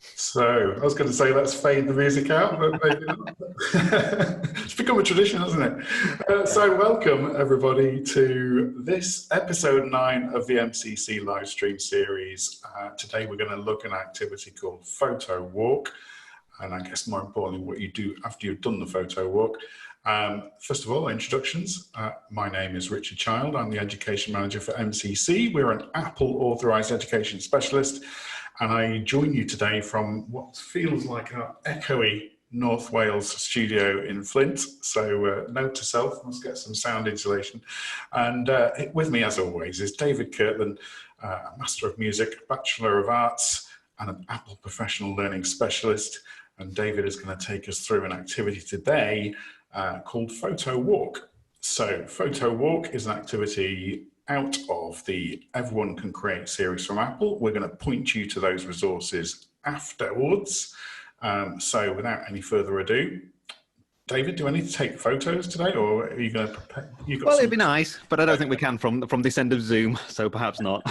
So, I was going to say let's fade the music out, but maybe not. It's become a tradition, hasn't it? So, welcome everybody to this episode 9 of the MCC live stream series. Today, we're going to look at an activity called Photo Walk, and I guess more importantly, what you do after you've done the photo walk. First of all, introductions. My name is Richard Child. I'm the Education Manager for MCC. We're an Apple Authorised Education Specialist, and I join you today from what feels like our echoey North Wales studio in Flint. So note to self, must get some sound insulation. And with me, as always, is David Kirtland, a Master of Music, Bachelor of Arts, and an Apple Professional Learning Specialist. And David is going to take us through an activity today called Photo Walk. So Photo Walk is an activity out of the Everyone Can Create series from Apple. We're going to point you to those resources afterwards. So without any further ado, David, do I need to take photos today, or are you going to prepare? Well, it'd be nice, but I don't think we can from this end of Zoom, so perhaps not.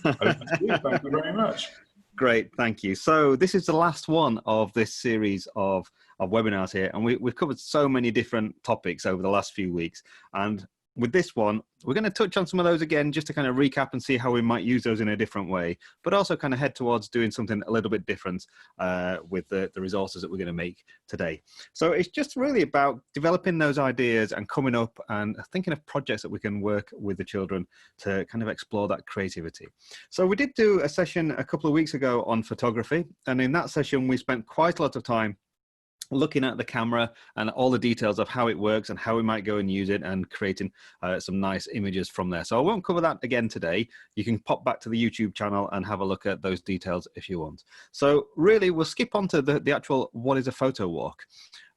Thank you very much. Great, thank you. So this is the last one of this series of webinars here, and we've covered so many different topics over the last few weeks. And with this one, we're going to touch on some of those again, just to kind of recap and see how we might use those in a different way, but also kind of head towards doing something a little bit different with the resources that we're going to make today. So it's just really about developing those ideas and coming up and thinking of projects that we can work with the children to kind of explore that creativity. So we did do a session a couple of weeks ago on photography, and in that session we spent quite a lot of time looking at the camera and all the details of how it works and how we might go and use it and creating some nice images from there. So I won't cover that again today. You can pop back to the YouTube channel and have a look at those details if you want. So really, we'll skip on to the actual what is a photo walk.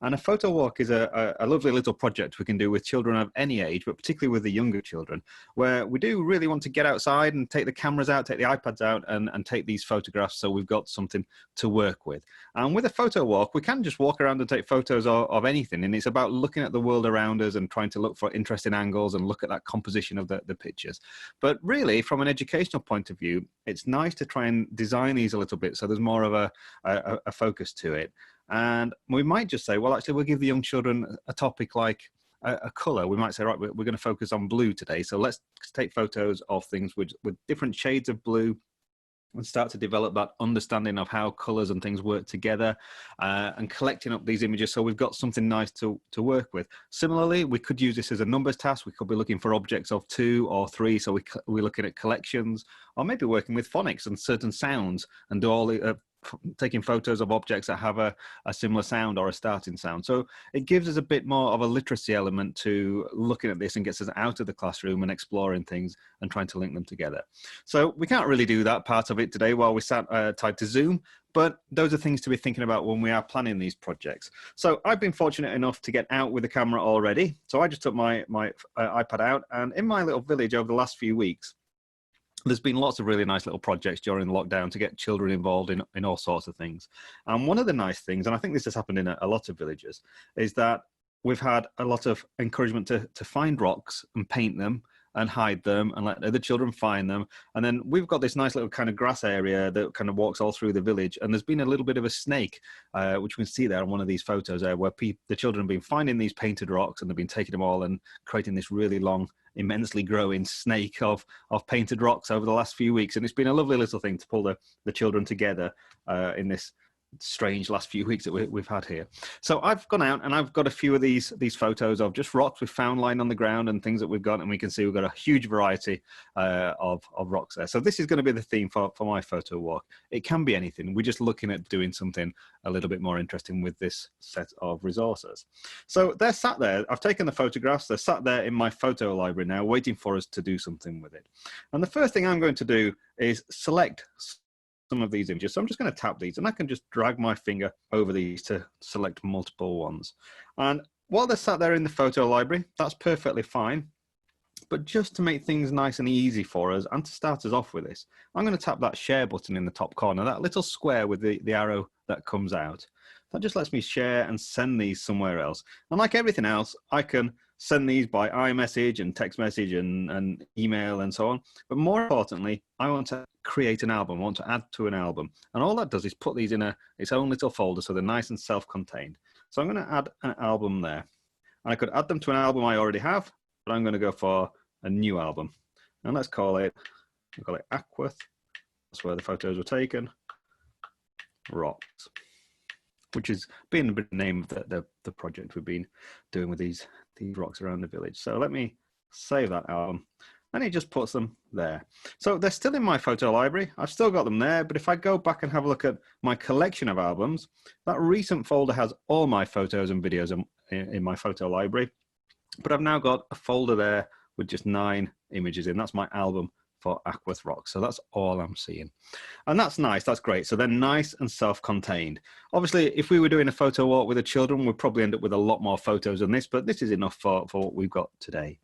And a photo walk is a lovely little project we can do with children of any age, but particularly with the younger children, where we do really want to get outside and take the cameras out, take the iPads out, and take these photographs so we've got something to work with. And with a photo walk, we can just walk around and take photos of anything. And it's about looking at the world around us and trying to look for interesting angles and look at that composition of the pictures. But really, from an educational point of view, it's nice to try and design these a little bit so there's more of a focus to it. And we might just say, well, actually, we'll give the young children a topic like a color. We might say, right, we're going to focus on blue today. So let's take photos of things with different shades of blue and start to develop that understanding of how colors and things work together and collecting up these images so we've got something nice to work with. Similarly, we could use this as a numbers task. We could be looking for objects of 2 or 3. So we're looking at collections, or maybe working with phonics and certain sounds and do all the taking photos of objects that have a similar sound or a starting sound. So it gives us a bit more of a literacy element to looking at this and gets us out of the classroom and exploring things and trying to link them together. So we can't really do that part of it today while we sat tied to Zoom, but those are things to be thinking about when we are planning these projects. So I've been fortunate enough to get out with the camera already. So I just took my iPad out, and in my little village over the last few weeks, there's been lots of really nice little projects during lockdown to get children involved in all sorts of things. And one of the nice things, and I think this has happened in a lot of villages, is that we've had a lot of encouragement to find rocks and paint them and hide them and let other children find them. And then we've got this nice little kind of grass area that kind of walks all through the village. And there's been a little bit of a snake, which we can see there on one of these photos there, where the children have been finding these painted rocks and they've been taking them all and creating this really long, immensely growing snake of painted rocks over the last few weeks. And it's been a lovely little thing to pull the children together in this strange last few weeks that we've had here. So I've gone out and I've got a few of these photos of just rocks we've found lying on the ground and things that we've got, and we can see we've got a huge variety of rocks there. So this is going to be the theme for my photo walk. It can be anything. We're just looking at doing something a little bit more interesting with this set of resources. So they're sat there. I've taken the photographs. They're sat there in my photo library now, waiting for us to do something with it. And the first thing I'm going to do is select some of these images. So I'm just going to tap these, and I can just drag my finger over these to select multiple ones. And while they're sat there in the photo library, that's perfectly fine. But just to make things nice and easy for us, and to start us off with this, I'm going to tap that share button in the top corner, that little square with the arrow that comes out. That just lets me share and send these somewhere else. And like everything else, I can send these by iMessage and text message and email and so on. But more importantly, I want to create an album. I want to add to an album. And all that does is put these in its own little folder so they're nice and self-contained. So I'm going to add an album there. And I could add them to an album I already have, but I'm going to go for a new album. And let's call it Aquith. That's where the photos were taken. Rocks, which is being the name of the project we've been doing with these rocks around the village. So let me save that album, and it just puts them there. So they're still in my photo library. I've still got them there, but if I go back and have a look at my collection of albums, that recent folder has all my photos and videos in my photo library. But I've now got a folder there with just 9 images in. That's my album for Aquith Rocks. So that's all I'm seeing. And that's nice, that's great. So they're nice and self-contained. Obviously, if we were doing a photo walk with the children, we'd probably end up with a lot more photos than this, but this is enough for what we've got today.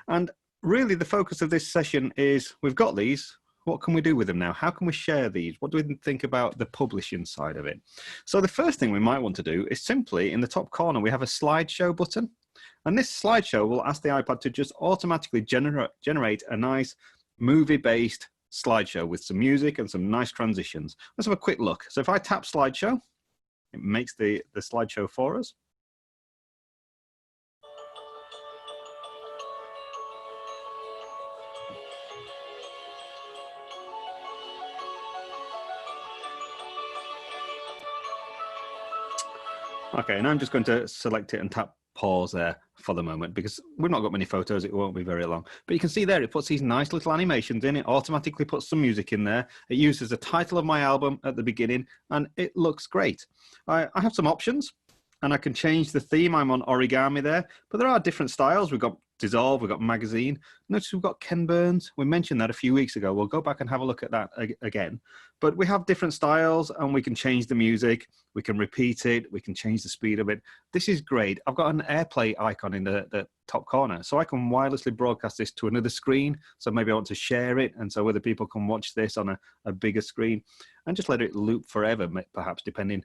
And really the focus of this session is, we've got these, what can we do with them now? How can we share these? What do we think about the publishing side of it? So the first thing we might want to do is simply, in the top corner, we have a slideshow button. And this slideshow will ask the iPad to just automatically generate a nice movie-based slideshow with some music and some nice transitions. Let's have a quick look. So if I tap slideshow, it makes the slideshow for us. Okay, and I'm just going to select it and tap pause there for the moment because we've not got many photos, it won't be very long. But you can see there, it puts these nice little animations in, it automatically puts some music in there. It uses the title of my album at the beginning and it looks great. I have some options and I can change the theme. I'm on origami there, but there are different styles. We've got Dissolve, we've got Magazine. Notice we've got Ken Burns. We mentioned that a few weeks ago. We'll go back and have a look at that again. But we have different styles and we can change the music. We can repeat it. We can change the speed of it. This is great. I've got an AirPlay icon in the top corner. So I can wirelessly broadcast this to another screen. So maybe I want to share it. And so other people can watch this on a bigger screen and just let it loop forever, perhaps, depending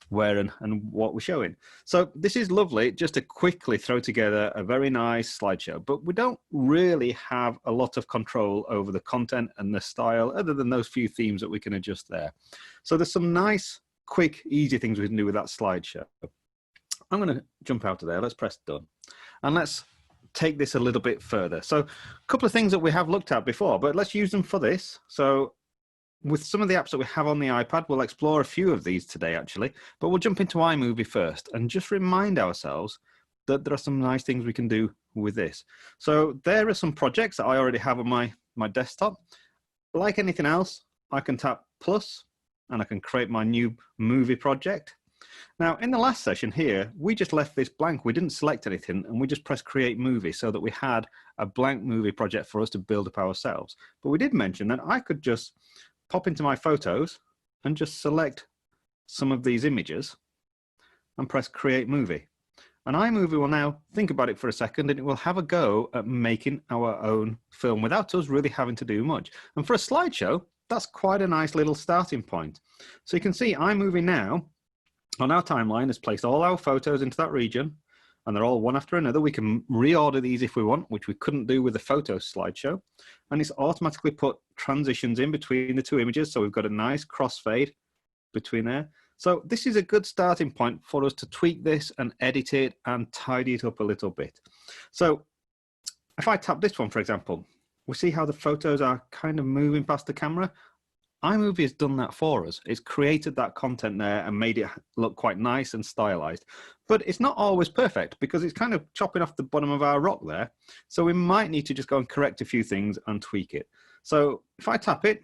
where and what we're showing. So this is lovely just to quickly throw together a very nice slideshow, but we don't really have a lot of control over the content and the style other than those few themes that we can adjust there. So there's some nice, quick, easy things we can do with that slideshow. I'm going to jump out of there. Let's press done. And let's take this a little bit further. So a couple of things that we have looked at before, but let's use them for this. So with some of the apps that we have on the iPad, we'll explore a few of these today, actually, but we'll jump into iMovie first and just remind ourselves that there are some nice things we can do with this. So there are some projects that I already have on my desktop. Like anything else, I can tap plus and I can create my new movie project. Now, in the last session here, we just left this blank. We didn't select anything and we just pressed create movie so that we had a blank movie project for us to build up ourselves. But we did mention that I could just pop into my photos and just select some of these images and press create movie. And iMovie will now think about it for a second and it will have a go at making our own film without us really having to do much. And for a slideshow, that's quite a nice little starting point. So you can see iMovie now on our timeline has placed all our photos into that region and they're all one after another. We can reorder these if we want, which we couldn't do with the photo slideshow. And it's automatically put transitions in between the two images. So we've got a nice crossfade between there. So this is a good starting point for us to tweak this and edit it and tidy it up a little bit. So if I tap this one, for example, we see how the photos are kind of moving past the camera. iMovie has done that for us. It's created that content there and made it look quite nice and stylized. But it's not always perfect because it's kind of chopping off the bottom of our rock there. So we might need to just go and correct a few things and tweak it. So if I tap it,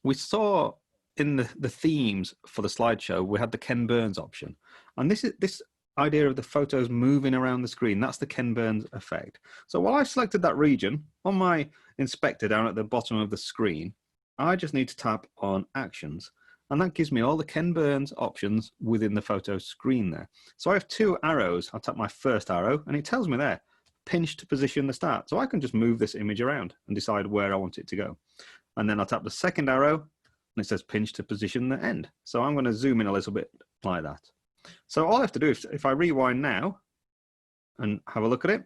we saw in the themes for the slideshow, we had the Ken Burns option. And this idea of the photos moving around the screen, that's the Ken Burns effect. So while I've selected that region, on my inspector down at the bottom of the screen, I just need to tap on actions and that gives me all the Ken Burns options within the photo screen there. So I have 2 arrows. I'll tap my first arrow and it tells me there, pinch to position the start. So I can just move this image around and decide where I want it to go. And then I'll tap the second arrow and it says pinch to position the end. So I'm going to zoom in a little bit like that. So all I have to do is, if I rewind now and have a look at it,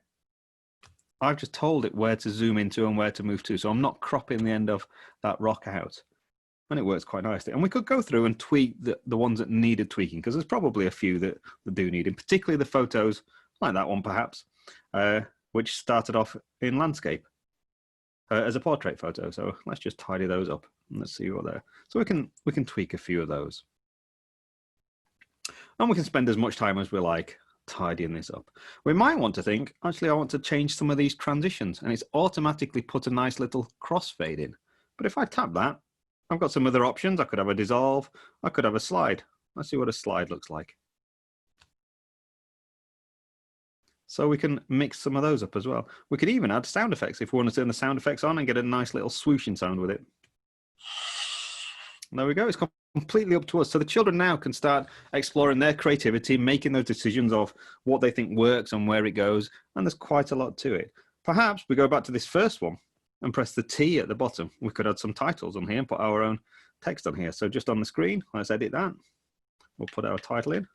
I've just told it where to zoom into and where to move to. So I'm not cropping the end of that rock out. And it works quite nicely. And we could go through and tweak the ones that needed tweaking, because there's probably a few that do need, and particularly the photos, like that one perhaps, which started off in landscape as a portrait photo. So let's just tidy those up and let's see what they're. So we can tweak a few of those. And we can spend as much time as we like tidying this up. We might want to think, actually, I want to change some of these transitions, and it's automatically put a nice little crossfade in. But if I tap that, I've got some other options. I could have a dissolve. I could have a slide. Let's see what a slide looks like. So we can mix some of those up as well. We could even add sound effects if we want to turn the sound effects on and get a nice little swooshing sound with it. And there we go. It's completely up to us. So the children now can start exploring their creativity, making those decisions of what they think works and where it goes. And there's quite a lot to it. Perhaps we go back to this first one and press the T at the bottom. We could add some titles on here and put our own text on here. So just on the screen, let's edit that. We'll put our title in.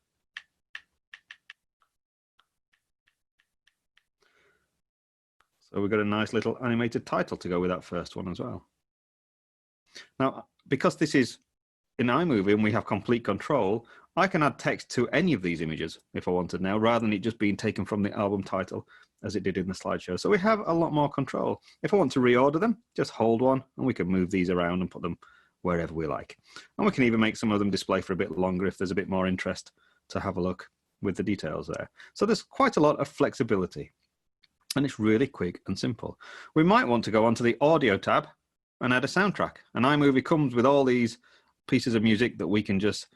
So we've got a nice little animated title to go with that first one as well. Now, because this is in iMovie and we have complete control, I can add text to any of these images if I wanted now, rather than it just being taken from the album title as it did in the slideshow. So we have a lot more control. If I want to reorder them, just hold one and we can move these around and put them wherever we like. And we can even make some of them display for a bit longer if there's a bit more interest to have a look with the details there. So there's quite a lot of flexibility, and it's really quick and simple. We might want to go onto the audio tab and add a soundtrack. And iMovie comes with all these pieces of music that we can just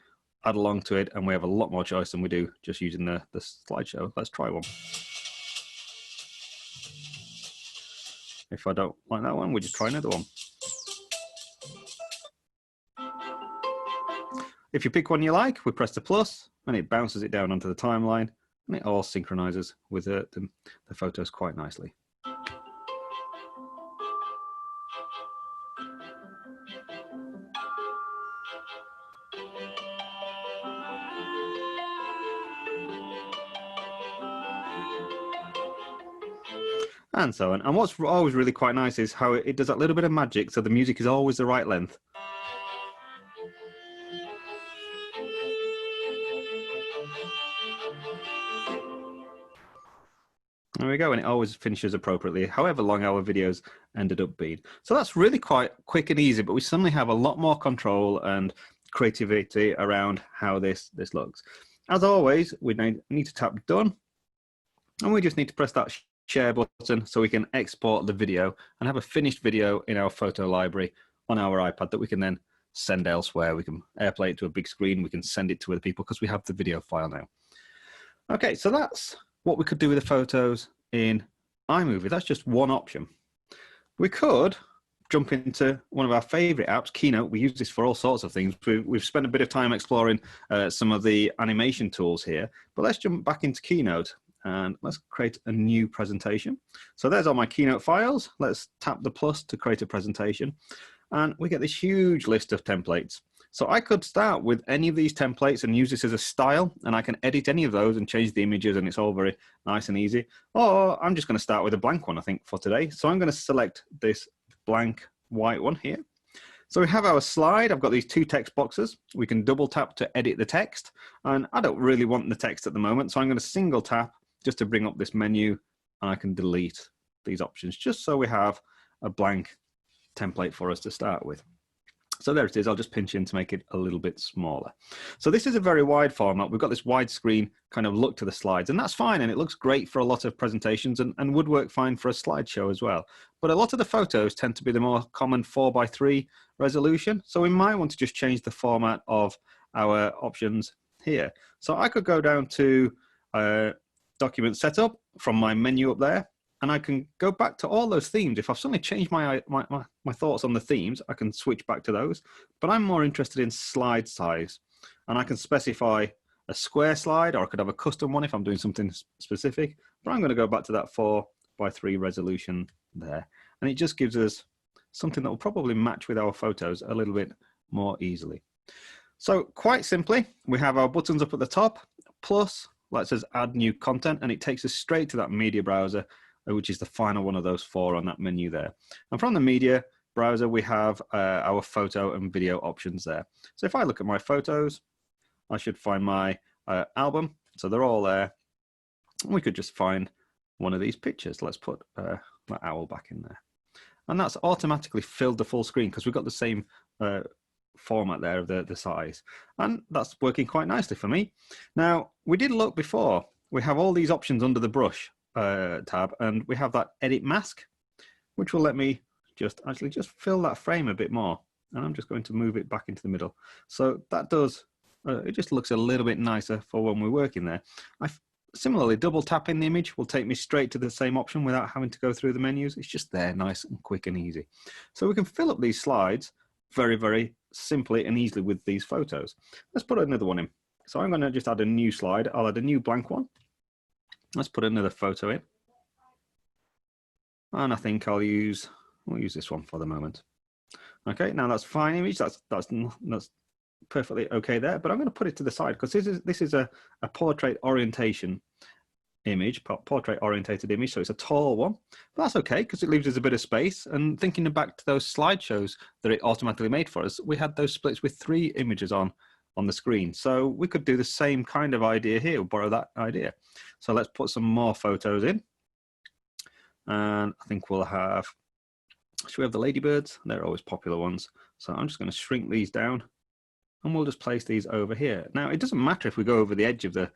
add along to it, and we have a lot more choice than we do just using the slideshow. Let's try one. If I don't like that one, we just try another one. If you pick one you like, we press the plus and it bounces it down onto the timeline, and it all synchronizes with the photos quite nicely. And so on. And what's always really quite nice is how it does that little bit of magic, so the music is always the right length. There we go, and it always finishes appropriately, however long our videos ended up being. So that's really quite quick and easy, but we suddenly have a lot more control and creativity around how this looks. As always, we need to tap done, and we just need to press that share button so we can export the video and have a finished video in our photo library on our iPad that we can then send elsewhere. We can AirPlay it to a big screen, we can send it to other people because we have the video file now. Okay, so that's what we could do with the photos in iMovie. That's just one option. We could jump into one of our favorite apps, Keynote. We use this for all sorts of things. We've spent a bit of time exploring some of the animation tools here, but let's jump back into Keynote and let's create a new presentation. So there's all my Keynote files. Let's tap the plus to create a presentation, and we get this huge list of templates. So I could start with any of these templates and use this as a style, and I can edit any of those and change the images, and it's all very nice and easy. Or I'm just going to start with a blank one, I think, for today. So I'm going to select this blank white one here. So we have our slide. I've got these two text boxes. We can double tap to edit the text, and I don't really want the text at the moment, so I'm going to single tap just to bring up this menu, and I can delete these options just so we have a blank template for us to start with. So there it is. I'll just pinch in to make it a little bit smaller. So this is a very wide format. We've got this widescreen kind of look to the slides, and that's fine. And it looks great for a lot of presentations and would work fine for a slideshow as well. But a lot of the photos tend to be the more common 4:3 resolution. So we might want to just change the format of our options here. So I could go down to document setup from my menu up there, and I can go back to all those themes. If I've suddenly changed my thoughts on the themes, I can switch back to those. But I'm more interested in slide size, and I can specify a square slide, or I could have a custom one if I'm doing something specific. But I'm going to go back to that 4:3 resolution there, and it just gives us something that will probably match with our photos a little bit more easily. So quite simply, we have our buttons up at the top, plus lets us add new content, and it takes us straight to that media browser, which is the final one of those 4 on that menu there. And from the media browser, we have our photo and video options there. So if I look at my photos, I should find my album. So they're all there. We could just find one of these pictures. Let's put my owl back in there. And that's automatically filled the full screen because we've got the same format there of the size. And that's working quite nicely for me. Now, we did look before. We have all these options under the brush tab, and we have that edit mask, which will let me just fill that frame a bit more. And I'm just going to move it back into the middle. So that does, it just looks a little bit nicer for when we're working there. Similarly, double tapping the image will take me straight to the same option without having to go through the menus. It's just there, nice and quick and easy. So we can fill up these slides very, very simply and easily with these photos. Let's put another one in. So I'm going to just add a new slide. I'll add a new blank one. Let's put another photo in. And I think we'll use this one for the moment. Okay, now that's fine image. That's perfectly okay there, but I'm going to put it to the side because this is a portrait orientation image, portrait orientated image, so it's a tall one, but that's okay because it leaves us a bit of space. And thinking back to those slideshows that it automatically made for us, we had those splits with 3 images on the screen, so we could do the same kind of idea here, or borrow that idea. So let's put some more photos in, and I think we'll have, should we have the ladybirds? They're always popular ones, so I'm just going to shrink these down. And we'll just place these over here. Now, it doesn't matter if we go over the edge of the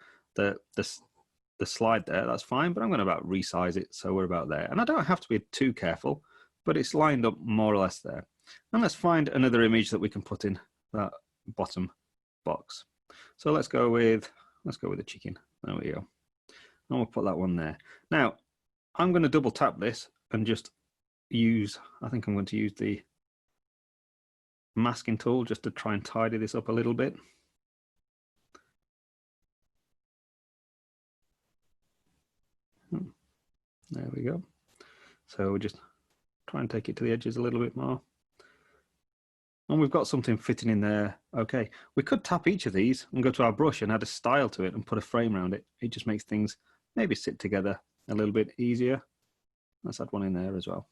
slide there, that's fine, but I'm going to about resize it so we're about there. And I don't have to be too careful, but it's lined up more or less there. And let's find another image that we can put in that bottom box. So let's go with the chicken. There we go. And we'll put that one there. Now, I'm going to double tap this and just use, I think I'm going to use the masking tool just to try and tidy this up a little bit. There we go. So we'll just try and take it to the edges a little bit more. And we've got something fitting in there. Okay, we could tap each of these and go to our brush and add a style to it and put a frame around it. It just makes things maybe sit together a little bit easier. Let's add one in there as well.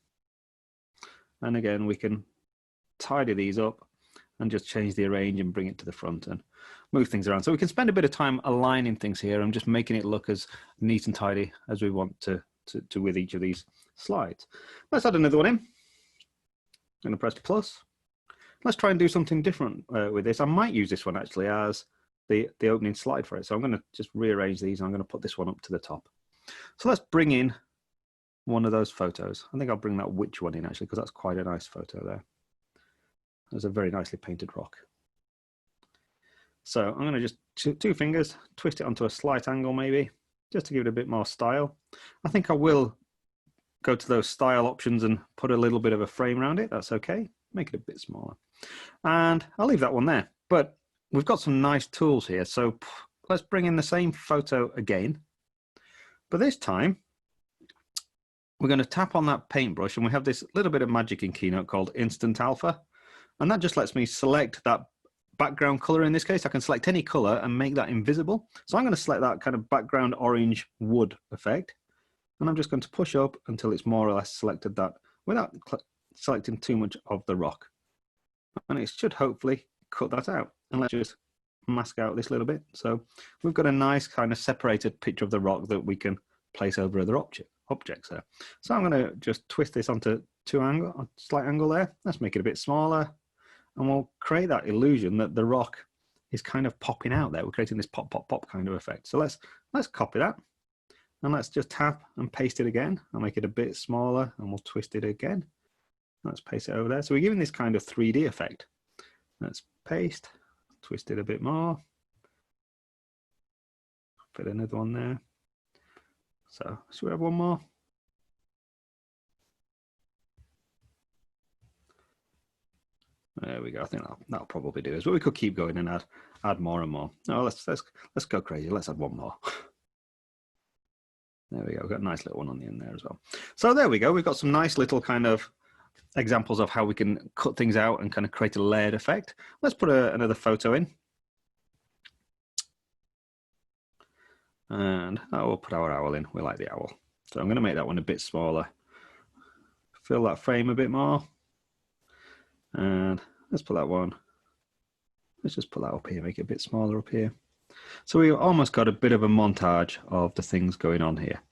And again, we can tidy these up and just change the arrange and bring it to the front and move things around. So we can spend a bit of time aligning things here and just making it look as neat and tidy as we want to with each of these slides. Let's add another one in. I'm going to press plus. Let's try and do something different with this. I might use this one actually as the opening slide for it. So I'm going to just rearrange these. And I'm going to put this one up to the top. So let's bring in one of those photos. I think I'll bring that witch one in actually because that's quite a nice photo there. There's a very nicely painted rock. So I'm going to just two fingers, twist it onto a slight angle maybe, just to give it a bit more style. I think I will go to those style options and put a little bit of a frame around it. That's okay. Make it a bit smaller. And I'll leave that one there. But we've got some nice tools here. So let's bring in the same photo again. But this time, we're going to tap on that paintbrush and we have this little bit of magic in Keynote called Instant Alpha. And that just lets me select that background color. In this case, I can select any color and make that invisible. So I'm going to select that kind of background orange wood effect. And I'm just going to push up until it's more or less selected that without selecting too much of the rock. And it should hopefully cut that out. And let's just mask out this little bit. So we've got a nice kind of separated picture of the rock that we can place over other objects there. So I'm going to just twist this onto a slight angle there. Let's make it a bit smaller. And we'll create that illusion that the rock is kind of popping out there. We're creating this pop, pop, pop kind of effect. So let's copy that. And let's just tap and paste it again. I'll make it a bit smaller and we'll twist it again. Let's paste it over there. So we're giving this kind of 3D effect. Let's paste, twist it a bit more. Put another one there. So should we have one more? There we go. I think that'll probably do us. But we could keep going and add more and more. No, let's go crazy. Let's add one more. There we go. We've got a nice little one on the end there as well. So there we go. We've got some nice little kind of examples of how we can cut things out and kind of create a layered effect. Let's put another photo in. And we'll put our owl in. We like the owl. So I'm going to make that one a bit smaller. Fill that frame a bit more. And let's put that one. Let's just put that up here, make it a bit smaller up here. So we've almost got a bit of a montage of the things going on here.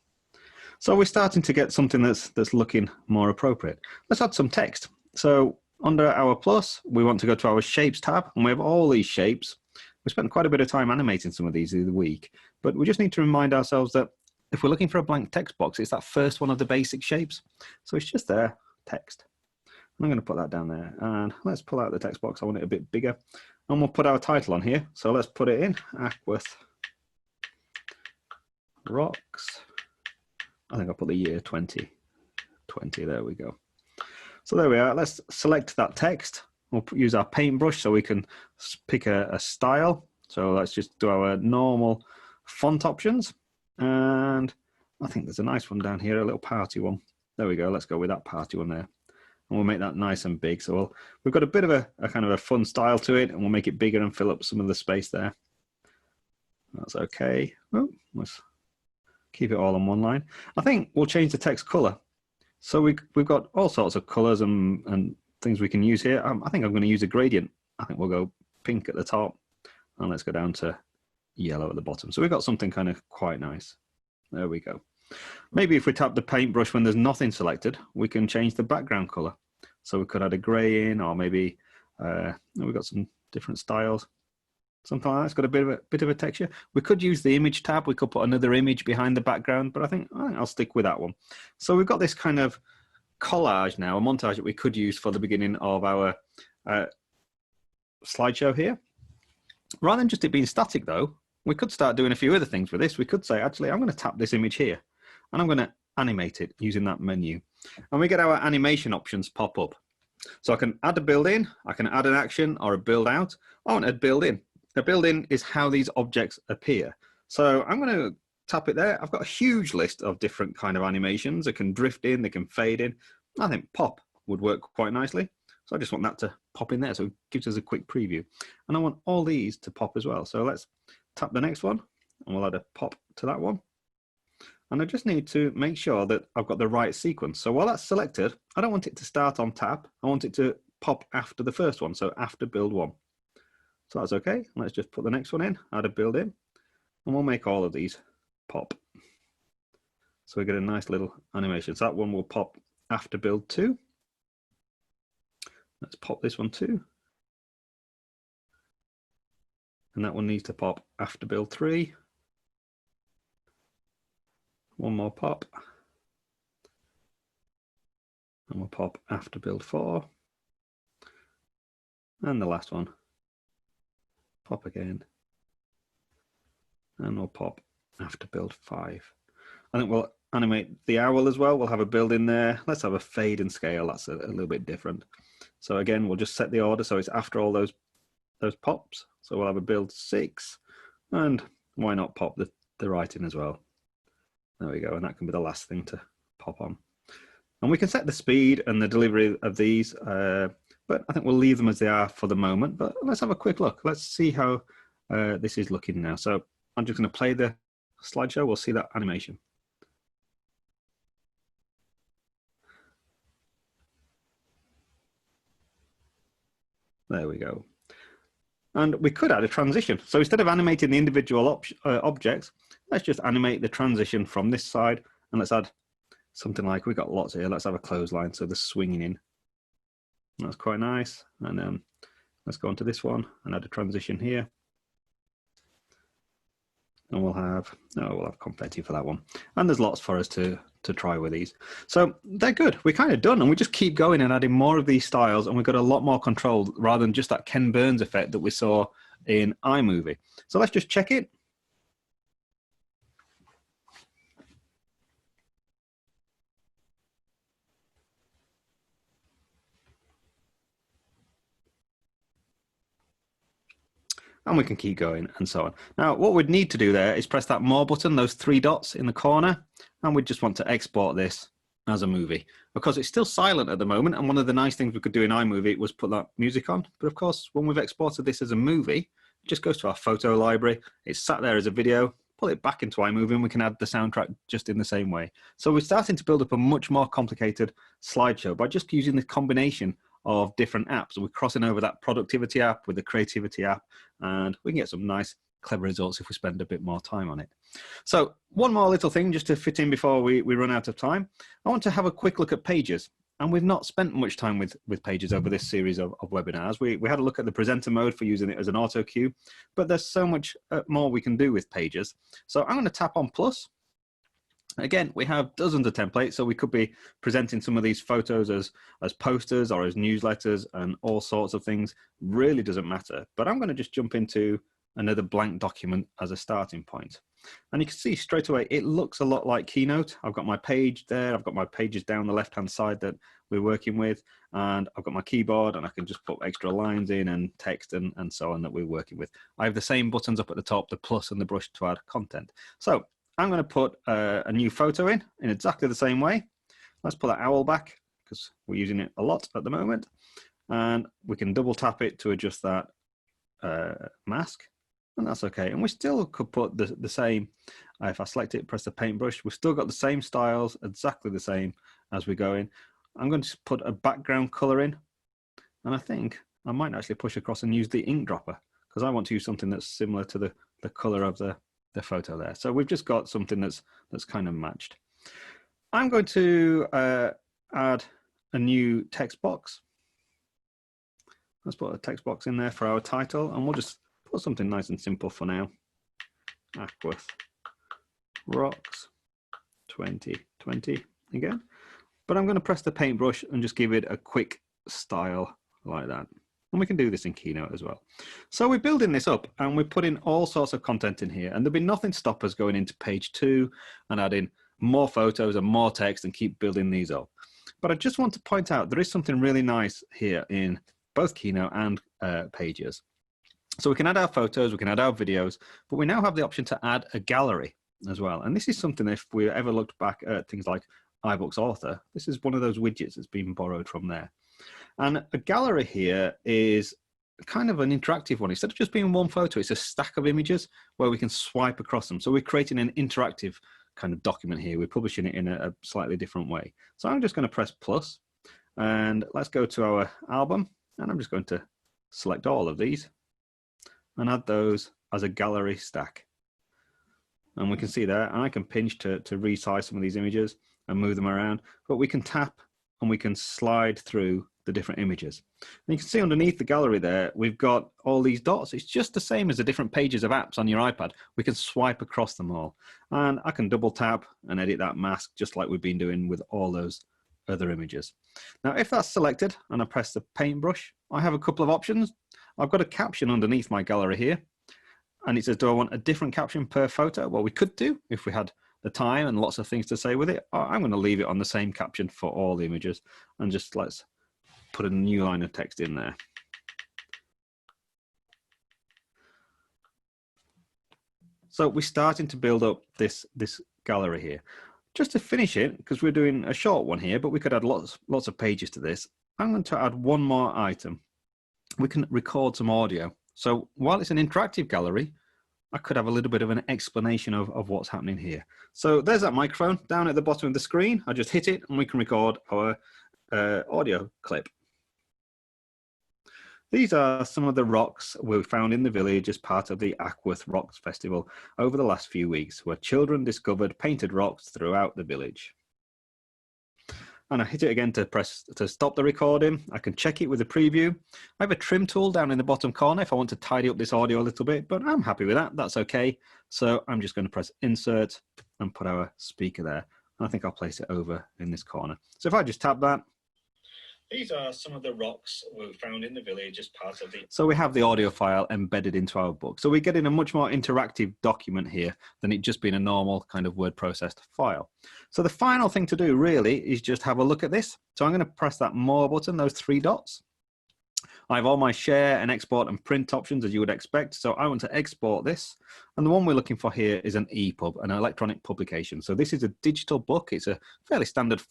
So we're starting to get something that's looking more appropriate. Let's add some text. So under our plus, we want to go to our shapes tab, and we have all these shapes. We spent quite a bit of time animating some of these the week, but we just need to remind ourselves that if we're looking for a blank text box, it's that first one of the basic shapes. So it's just there, text. I'm going to put that down there, and let's pull out the text box. I want it a bit bigger, and we'll put our title on here. So let's put it in, Ackworth Rocks. I think I'll put the year 2020, there we go. So there we are, let's select that text. We'll use our paintbrush so we can pick a style. So let's just do our normal font options. And I think there's a nice one down here, a little party one. There we go, let's go with that party one there. And we'll make that nice and big. So we've got a bit of a kind of a fun style to it, and we'll make it bigger and fill up some of the space there. That's okay. Oh, let's keep it all on one line. I think we'll change the text color. So we've got all sorts of colors and things we can use here. I think I'm going to use a gradient. I think we'll go pink at the top, and let's go down to yellow at the bottom. So we've got something kind of quite nice. There we go. Maybe if we tap the paintbrush when there's nothing selected, we can change the background color. So we could add a gray in, or maybe we've got some different styles. Something like that's got a bit of a texture. We could use the image tab. We could put another image behind the background, but I think I'll stick with that one. So we've got this kind of collage now, a montage that we could use for the beginning of our slideshow here. Rather than just it being static though, we could start doing a few other things with this. We could say, actually, I'm going to tap this image here, and I'm going to animate it using that menu. And we get our animation options pop up. So I can add a build in, I can add an action or a build out. I want a build in. A build in is how these objects appear. So I'm going to tap it there. I've got a huge list of different kind of animations. They can drift in, they can fade in. I think pop would work quite nicely. So I just want that to pop in there. So it gives us a quick preview. And I want all these to pop as well. So let's tap the next one, and we'll add a pop to that one. And I just need to make sure that I've got the right sequence. So while that's selected, I don't want it to start on tap. I want it to pop after the first one, so after build one. So that's okay. Let's just put the next one in, add a build in, and we'll make all of these pop. So we get a nice little animation. So that one will pop after build 2. Let's pop this one too. And that one needs to pop after build 3. One more pop. And we'll pop after build 4. And the last one. Pop again. And we'll pop after build 5. I think we'll animate the owl as well. We'll have a build in there. Let's have a fade and scale. That's a little bit different. So again, we'll just set the order so it's after all those pops. So we'll have a build 6, and why not pop the writing as well. There we go, and that can be the last thing to pop on. And we can set the speed and the delivery of these, but I think we'll leave them as they are for the moment. But let's have a quick look. Let's see how this is looking now. So I'm just going to play the slideshow. We'll see that animation. There we go. And we could add a transition. So instead of animating the individual objects, let's just animate the transition from this side. And let's add something like, we've got lots here. Let's have a clothesline, so the swinging in. That's quite nice. And let's go on to this one and add a transition here. And we'll have confetti for that one. And there's lots for us to try with these. So they're good. We're kind of done, and we just keep going and adding more of these styles, and we've got a lot more control rather than just that Ken Burns effect that we saw in iMovie. So let's just check it. And we can keep going and so on. Now, what we'd need to do there is press that more button, those 3 dots in the corner, and we just want to export this as a movie, because it's still silent at the moment. And one of the nice things we could do in iMovie was put that music on. But of course, when we've exported this as a movie, it just goes to our photo library. It's sat there as a video, pull it back into iMovie, and we can add the soundtrack just in the same way. So we're starting to build up a much more complicated slideshow by just using the combination of different apps. We're crossing over that productivity app with the creativity app, and we can get some nice, clever results if we spend a bit more time on it. So one more little thing just to fit in before we run out of time. I want to have a quick look at Pages. And we've not spent much time with Pages over this series of webinars. We had a look at the presenter mode for using it as an auto cue, but there's so much more we can do with Pages. So I'm going to tap on plus. Again, we have dozens of templates, so we could be presenting some of these photos as posters or as newsletters and all sorts of things. Really doesn't matter. But I'm going to just jump into another blank document as a starting point. And you can see straight away, it looks a lot like Keynote. I've got my page there. I've got my pages down the left-hand side that we're working with. And I've got my keyboard, and I can just put extra lines in and text and so on that we're working with. I have the same buttons up at the top, the plus and the brush to add content. So I'm going to put a new photo in exactly the same way. Let's put that owl back because we're using it a lot at the moment. And we can double tap it to adjust that mask. And that's okay. And we still could put the same, if I select it, press the paintbrush, we've still got the same styles, exactly the same as we go in. I'm going to put a background color in. And I think I might actually push across and use the ink dropper because I want to use something that's similar to the color of the photo there. So we've just got something that's kind of matched. I'm going to add a new text box. Let's put a text box in there for our title, and we'll just put something nice and simple for now. Ackworth Rocks 2020 again. But I'm going to press the paintbrush and just give it a quick style like that. And we can do this in Keynote as well. So we're building this up and we're putting all sorts of content in here, and there'll be nothing to stop us going into page 2 and adding more photos and more text and keep building these up. But I just want to point out there is something really nice here in both Keynote and Pages. So we can add our photos, we can add our videos, but we now have the option to add a gallery as well. And this is something, if we ever looked back at things like iBooks Author, this is one of those widgets that's been borrowed from there. And a gallery here is kind of an interactive one. Instead of just being one photo, it's a stack of images where we can swipe across them. So we're creating an interactive kind of document here. We're publishing it in a slightly different way. So I'm just going to press plus, and let's go to our album, and I'm just going to select all of these and add those as a gallery stack. And we can see there, and I can pinch to resize some of these images and move them around, but we can tap and we can slide through the different images. And you can see underneath the gallery there, we've got all these dots. It's just the same as the different pages of apps on your iPad. We can swipe across them all. And I can double tap and edit that mask just like we've been doing with all those other images. Now, if that's selected and I press the paintbrush, I have a couple of options. I've got a caption underneath my gallery here, and it says, do I want a different caption per photo? Well, we could do if we had the time and lots of things to say with it. I'm going to leave it on the same caption for all the images, and just let's put a new line of text in there. So we're starting to build up this gallery here. Just to finish it, because we're doing a short one here, but we could add lots of pages to this. I'm going to add one more item. We can record some audio. So while it's an interactive gallery, I could have a little bit of an explanation of what's happening here. So there's that microphone down at the bottom of the screen. I just hit it and we can record our audio clip. These are some of the rocks we found in the village as part of the Ackworth Rocks Festival over the last few weeks, where children discovered painted rocks throughout the village. And I hit it again to stop the recording. I can check it with a preview. I have a trim tool down in the bottom corner if I want to tidy up this audio a little bit, but I'm happy with that. That's okay. So I'm just going to press insert and put our speaker there. And I think I'll place it over in this corner. So if I just tap that. These are some of the rocks we found in the village as part of the... So we have the audio file embedded into our book. So we're getting a much more interactive document here than it just being a normal kind of word processed file. So the final thing to do really is just have a look at this. So I'm going to press that more button, those 3 dots. I have all my share and export and print options, as you would expect. So I want to export this. And the one we're looking for here is an EPUB, an electronic publication. So this is a digital book. It's a fairly standard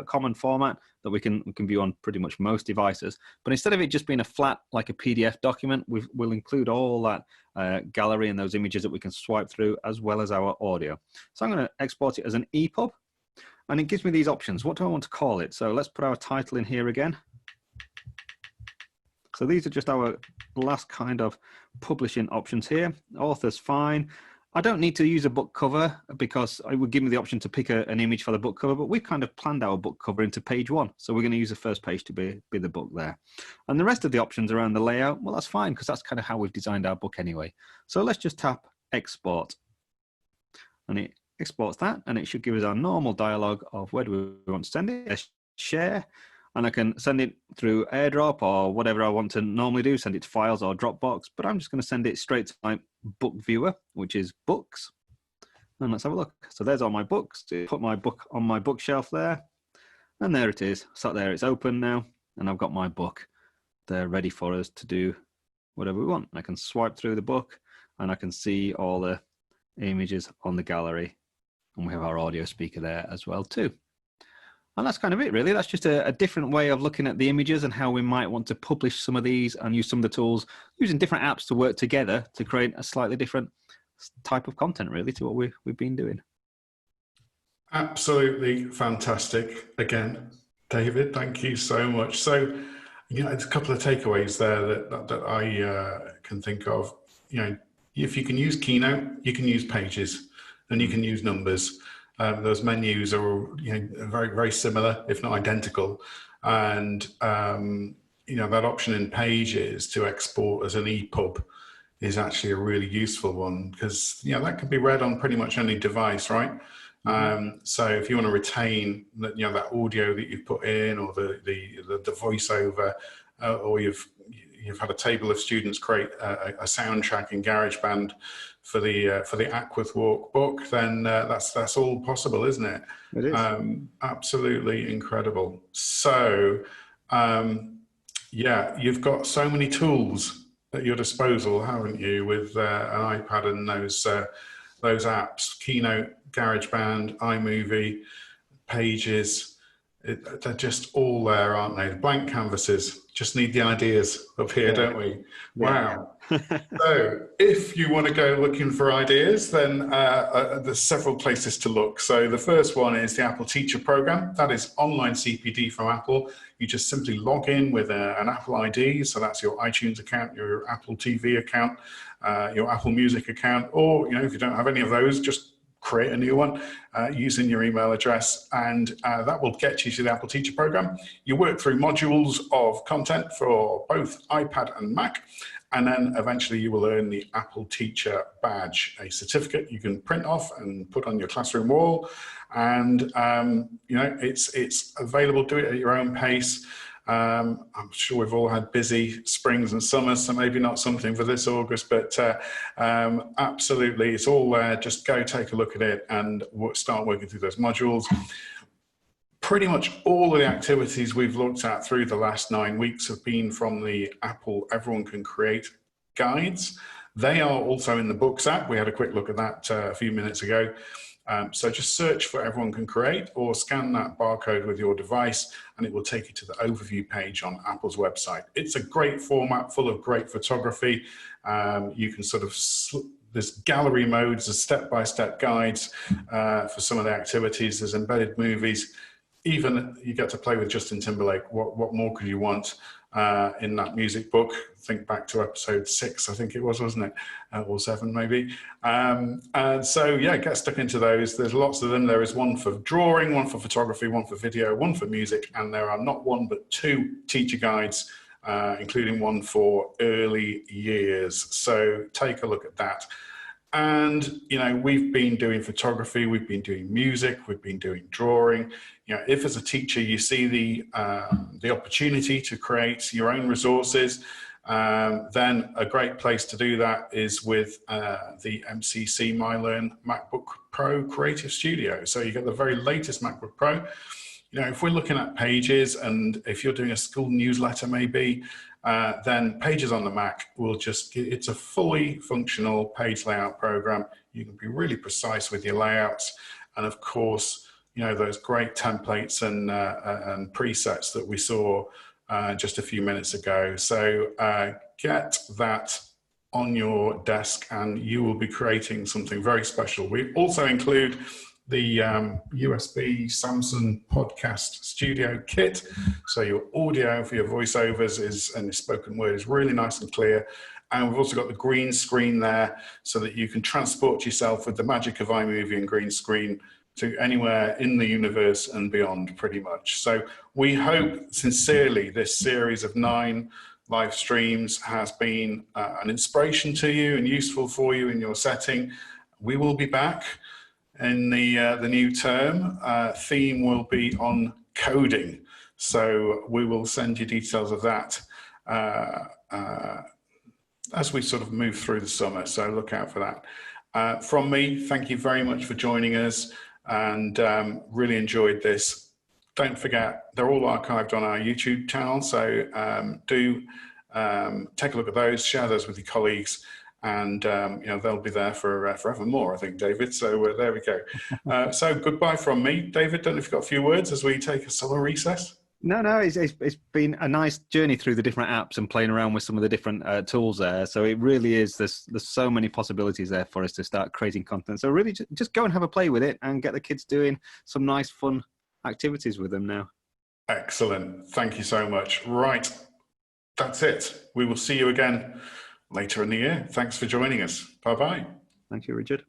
common format that we can view on pretty much most devices. But instead of it just being a flat, like a PDF document, we'll include all that gallery and those images that we can swipe through, as well as our audio. So I'm going to export it as an EPUB. And it gives me these options. What do I want to call it? So let's put our title in here again. So these are just our last kind of publishing options here. Author's fine. I don't need to use a book cover because it would give me the option to pick an image for the book cover, but we've kind of planned our book cover into page 1. So we're going to use the first page to be the book there. And the rest of the options around the layout, well, that's fine because that's kind of how we've designed our book anyway. So let's just tap export. And it exports that, and it should give us our normal dialog of where do we want to send it. Share. And I can send it through AirDrop or whatever I want to normally do, send it to Files or Dropbox, but I'm just going to send it straight to my book viewer, which is Books. And let's have a look. So there's all my books. Put my book on my bookshelf there. And there it is. So there, it's open now. And I've got my book there ready for us to do whatever we want. I can swipe through the book and I can see all the images on the gallery. And we have our audio speaker there as well too. And that's kind of it, really. That's just a different way of looking at the images and how we might want to publish some of these and use some of the tools, using different apps to work together to create a slightly different type of content, really, to what we've been doing. Absolutely fantastic. Again, David, thank you so much. So, it's a couple of takeaways there that I can think of. If you can use Keynote, you can use Pages, and you can use Numbers. Those menus are very, very similar, if not identical. And, that option in Pages to export as an EPUB is actually a really useful one because, that can be read on pretty much any device, right? So if you want to retain that, that audio that you've put in or the voiceover, or you've had a table of students create a soundtrack in GarageBand for the Ackworth Walk book, then that's all possible, isn't it? It is. Absolutely incredible. So, you've got so many tools at your disposal, haven't you, with an iPad and those apps, Keynote, GarageBand, iMovie, Pages. They're just all there, aren't they? Blank canvases. Just need the ideas up here, don't we? Wow. So if you want to go looking for ideas, then there's several places to look. So the first one is the Apple Teacher Program. That is online CPD from Apple. You just simply log in with an Apple ID. So that's your iTunes account, your Apple TV account, your Apple Music account, or if you don't have any of those, just create a new one using your email address, and that will get you to the Apple Teacher Program. You work through modules of content for both iPad and Mac, and then eventually you will earn the Apple Teacher Badge, a certificate you can print off and put on your classroom wall. And it's available. Do it at your own pace. I'm sure we've all had busy springs and summers, so maybe not something for this August, but absolutely, it's all there. Just go take a look at it and start working through those modules. Pretty much all of the activities we've looked at through the last 9 weeks have been from the Apple Everyone Can Create guides. They are also in the Books app. We had a quick look at that a few minutes ago. So just search for Everyone Can Create or scan that barcode with your device and it will take you to the overview page on Apple's website. It's a great format full of great photography. You can sort of, there's gallery modes, there's step-by-step guides for some of the activities, there's embedded movies. Even you get to play with Justin Timberlake. What more could you want in that music book? Think back to episode 6, I think it was, wasn't it? Or 7 maybe. And so yeah, get stuck into those. There's lots of them. There is one for drawing, one for photography, one for video, one for music, and there are not one but 2 teacher guides, including one for early years. So take a look at that. And we've been doing photography, we've been doing music, we've been doing drawing. If as a teacher you see the opportunity to create your own resources, then a great place to do that is with the MCC MyLearn MacBook Pro Creative Studio. So you get the very latest MacBook Pro. If we're looking at Pages, and if you're doing a school newsletter maybe, then Pages on the Mac will just, it's a fully functional page layout program. You can be really precise with your layouts. And of course, you know, those great templates and presets that we saw just a few minutes ago. So get that on your desk and you will be creating something very special. We also include the USB Samsung Podcast Studio Kit. So your audio for your voiceovers and your spoken word is really nice and clear. And we've also got the green screen there so that you can transport yourself with the magic of iMovie and green screen to anywhere in the universe and beyond, pretty much. So we hope sincerely this series of 9 live streams has been an inspiration to you and useful for you in your setting. We will be back in the new term. Theme will be on coding. So we will send you details of that as we sort of move through the summer. So look out for that. From me, thank you very much for joining us and really enjoyed this. Don't forget, they're all archived on our YouTube channel. So do take a look at those, share those with your colleagues. And you know, they'll be there for forevermore, I think, David. So there we go. So goodbye from me, David. Don't know if you've got a few words as we take a summer recess. No, it's been a nice journey through the different apps and playing around with some of the different tools there. So it really is, there's so many possibilities there for us to start creating content. So really just go and have a play with it and get the kids doing some nice fun activities with them now. Excellent. Thank you so much. Right. That's it. We will see you again later in the year. Thanks for joining us. Bye-bye. Thank you, Richard.